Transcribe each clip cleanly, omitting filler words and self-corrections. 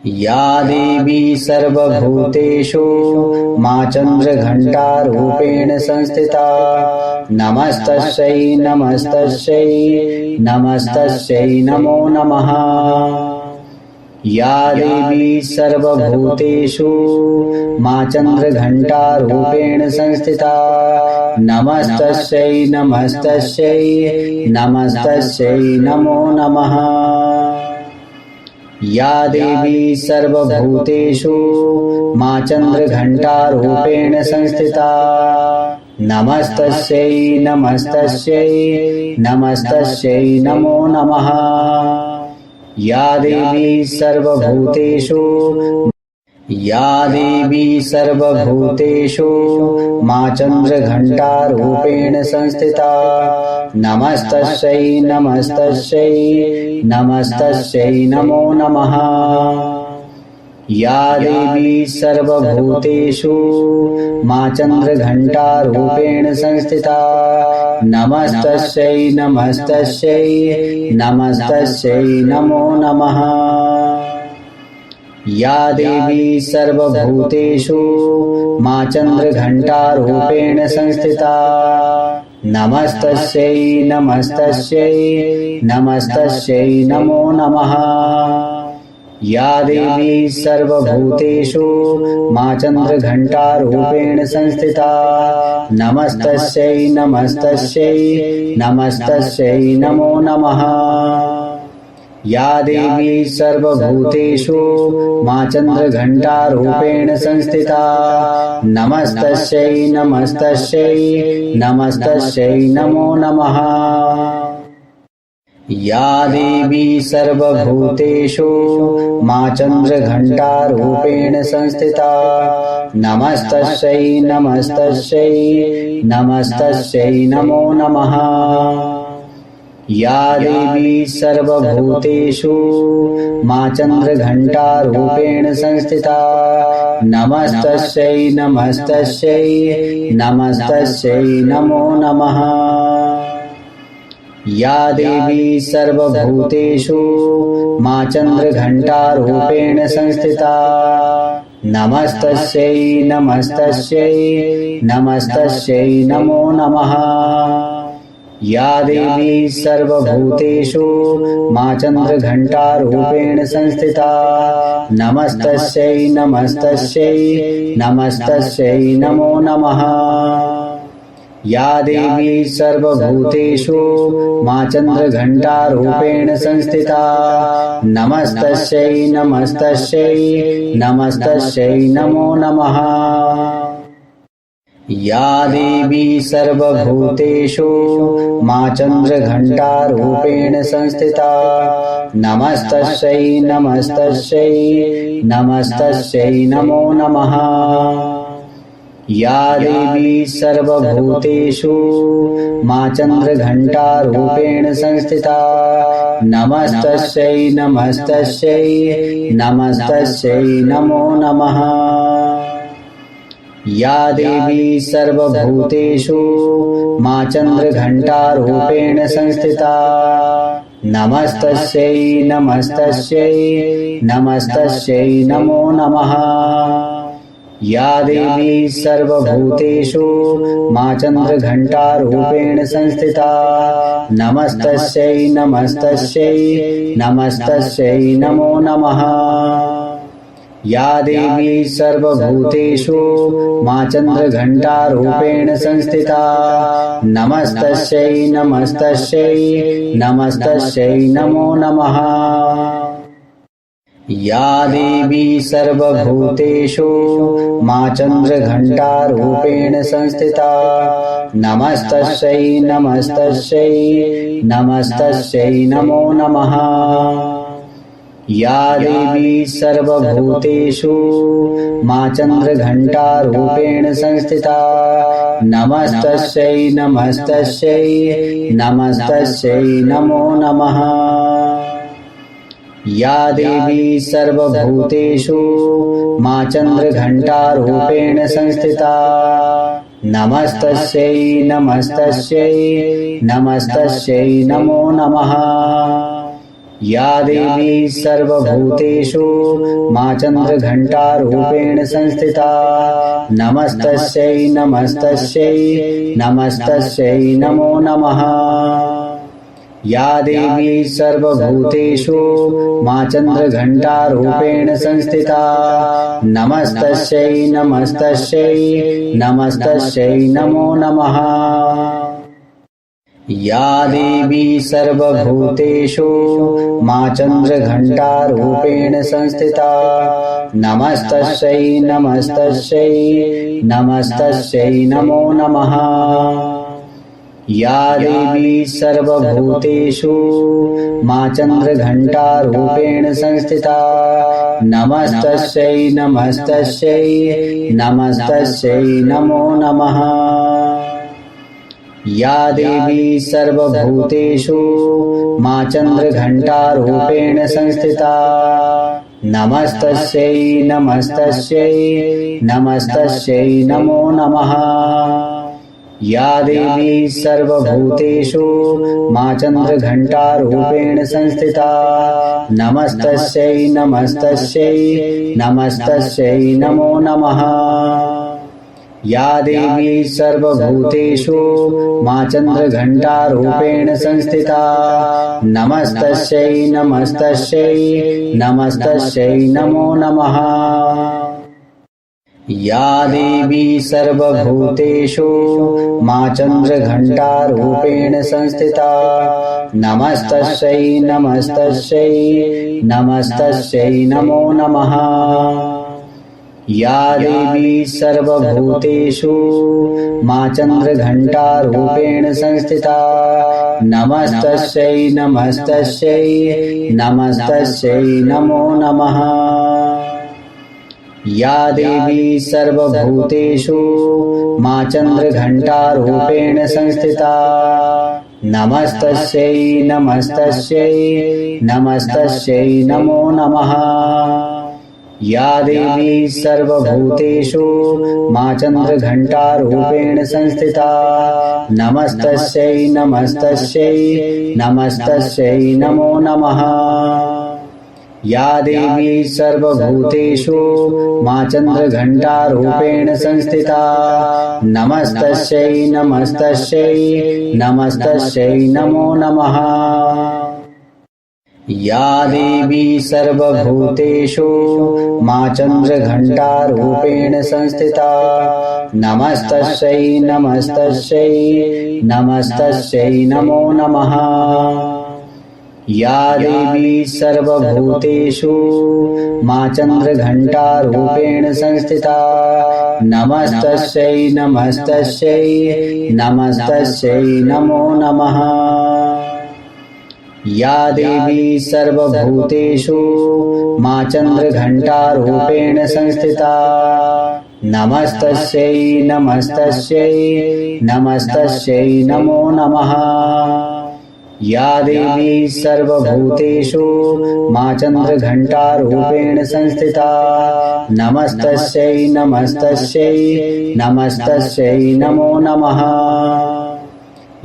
या देवी सर्वभूतेषु मा चन्द्रघण्टारूपेण संस्थिता नमस्तस्यै नमस्तस्यै नमस्तस्यै नमो नमः। या देवी सर्वभूतेषु मा चन्द्रघण्टारूपेण संस्थिता नमस्तस्यै नमस्तस्यै नमस्तस्यै नमो नमः। या देवी सर्वभूतेषु मा चन्द्रघण्टारूपेण संस्थिता नमस्तस्यै नमस्तस्यै नमस्तस्यै नमो नमः। या देवी सर्वभूतेषु मा चन्द्रघण्टारूपेण संस्थिता नमस्तस्यै नमस्तस्यै नमस्तस्यै नमो नमः। या देवी सर्वभूतेषु मा चन्द्रघण्टारूपेण संस्थिता नमस्तस्यै नमस्तस्यै नमस्तस्यै नमो नमः। या देवी सर्वभूतेषु मा चन्द्रघण्टारूपेण संस्थिता नमस्तस्यै नमस्तस्यै नमस्तस्यै नमो नमः। या देवी सर्वभूतेषु मा चन्द्रघण्टारूपेण संस्थिता नमस्तस्यै नमस्तस्यै नमस्तस्यै नमो नमः। या देवी सर्वभूतेषु मा चन्द्रघण्टारूपेण संस्थिता नमस्तस्यै नमस्तस्यै नमस्तस्यै नमो नमः। या देवी सर्वभूतेषु मा चन्द्रघण्टारूपेण संस्थिता नमस्तस्यै नमस्तस्यै नमस्तस्यै नमो नमः। या देवी सर्वभूतेषु मा चन्द्रघण्टारूपेण संस्थिता नमस्तस्यै नमस्तस्यै नमस्तस्यै नमो नमः। या देवी सर्वभूतेषु मा चन्द्रघण्टारूपेण संस्थिता नमस्तस्यै नमस्तस्यै नमस्तस्यै नमो नमः। या देवी सर्वभूतेषु मा चन्द्रघण्टारूपेण संस्थिता नमस्तस्यै नमस्तस्यै नमस्तस्यै नमो नमः। या देवी सर्वभूतेषु मा चन्द्रघण्टारूपेण संस्थिता नमस्तस्यै नमस्तस्यै नमस्तस्यै नमो नमः। या देवी सर्वभूतेषु मा चन्द्रघण्टारूपेण संस्थिता नमस्तस्यै नमस्तस्यै नमस्तस्यै नमो नमः। या देवी सर्वभूतेषु मा चन्द्रघण्टारूपेण संस्थिता नमस्तस्यै नमस्तस्यै नमस्तस्यै नमो नमः। या देवी सर्वभूतेषु मा चन्द्रघण्टारूपेण संस्थिता नमस्तस्यै नमस्तस्यै नमस्तस्यै नमो नमः। या देवी सर्वभूतेषु मा चन्द्रघण्टारूपेण संस्थिता नमस्तस्यै नमस्तस्यै नमस्तस्यै नमो नमः। या देवी सर्वभूतेषु मा चन्द्रघण्टारूपेण संस्थिता नमस्तस्यै नमस्तस्यै नमस्तस्यै नमो नमः। या देवी सर्वभूतेषु मा चन्द्रघण्टारूपेण संस्थिता नमस्तस्यै नमस्तस्यै नमस्तस्यै नमो नमः। या देवी सर्वभूतेषु मा चन्द्रघण्टारूपेण संस्थिता नमस्तस्यै नमस्तस्यै नमस्तस्यै नमो नमः। या देवी सर्वभूतेषु मा चन्द्रघण्टारूपेण संस्थिता नमस्तस्यै नमस्तस्यै नमस्तस्यै नमो नमः। या देवी सर्वभूतेषु मा चन्द्रघण्टारूपेण संस्थिता नमस्तस्यै नमस्तस्यै नमस्तस्यै नमो नमः। या देवी सर्वभूतेषु मा चन्द्रघण्टारूपेण संस्थिता नमस्तस्यै नमस्तस्यै नमस्तस्यै नमो नमः। या देवी सर्वभूतेषु मा चन्द्रघण्टारूपेण संस्थिता नमस्तस्यै नमस्तस्यै नमस्तस्यै नमो नमः। या देवी सर्वभूतेषु मा चन्द्रघण्टारूपेण संस्थिता नमस्तस्यै नमस्तस्यै नमस्तस्यै नमो नमः। या देवी सर्वभूतेषु मा चन्द्रघण्टारूपेण संस्थिता नमस्तस्यै नमस्तस्यै नमस्तस्यै नमो नमः। या देवी सर्वभूतेषु मा चन्द्रघण्टारूपेण संस्थिता नमस्तस्यै नमस्तस्यै नमस्तस्यै नमो नमः। या देवी सर्वभूतेषु मा चन्द्रघण्टारूपेण संस्थिता नमस्तस्यै नमस्तस्यै नमस्तस्यै नमो नमः। या देवी सर्वभूतेषु मा चन्द्रघण्टारूपेण संस्थिता नमस्तस्यै नमस्तस्यै नमस्तस्यै नमो नमः। या देवी सर्वभूतेषु मा चन्द्रघण्टारूपेण संस्थिता नमस्तस्यै नमस्तस्यै नमस्तस्यै नमो नमः। या देवी सर्वभूतेषु मा चन्द्रघण्टारूपेण संस्थिता नमस्तस्यै नमस्तस्यै नमस्तस्यै नमो नमः। या देवी सर्वभूतेषु मा चन्द्रघण्टारूपेण संस्थिता नमस्तस्यै नमस्तस्यै नमस्तस्यै नमो नमः। या देवी सर्वभूतेषु मा चन्द्रघण्टारूपेण संस्थिता नमस्तस्यै नमस्तस्यै नमस्तस्यै नमो नमः। या देवी सर्वभूतेषु मा चन्द्रघण्टारूपेण संस्थिता नमस्तस्यै नमस्तस्यै नमस्तस्यै नमो नमः। या देवी सर्वभूतेषु मा चन्द्रघण्टारूपेण संस्थिता नमस्तस्यै नमस्तस्यै नमस्तस्यै नमो नमः। या देवी सर्वभूतेषु मा चन्द्रघण्टारूपेण संस्थिता नमस्तस्यै नमस्तस्यै नमस्तस्यै नमो नमः। या देवी सर्वभूतेषु मा चन्द्रघण्टारूपेण संस्थिता नमस्तस्यै नमस्तस्यै नमस्तस्यै नमो नमः।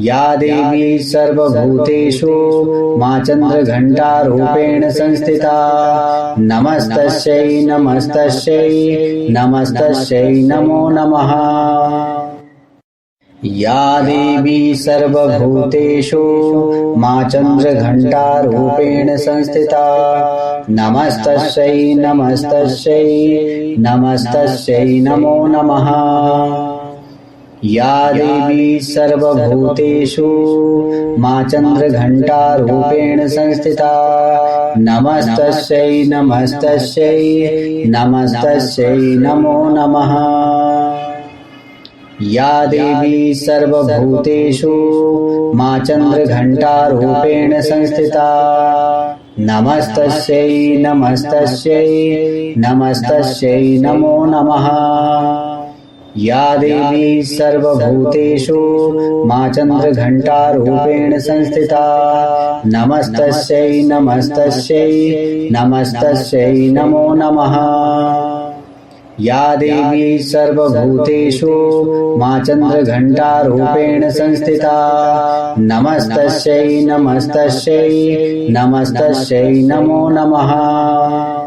या देवी सर्वभूतेषु मा चन्द्रघण्टारूपेण संस्थिता नमस्तस्यै नमस्तस्यै नमस्तस्यै नमो नमः। या देवी सर्वभूतेषु मा चन्द्रघण्टारूपेण संस्थिता नमस्तस्यै नमस्तस्यै नमस्तस्यै नमो नमः। या देवी सर्वभूतेषु मा चन्द्रघण्टारूपेण संस्थिता नमस्तस्यै नमस्तस्यै नमस्तस्यै नमो नमः। या देवी सर्वभूतेषु मा चन्द्रघण्टारूपेण संस्थिता नमस्तस्यै नमस्तस्यै नमस्तस्यै नमो नमः। या देवी सर्वभूतेषु मा चन्द्रघण्टारूपेण संस्थिता नमस्तस्यै नमस्तस्यै नमस्तस्यै नमो नमः। या देवी सर्वभूतेषु मा चन्द्रघण्टारूपेण संस्थिता नमस्तस्यै नमस्तस्यै नमस्तस्यै नमो नमः।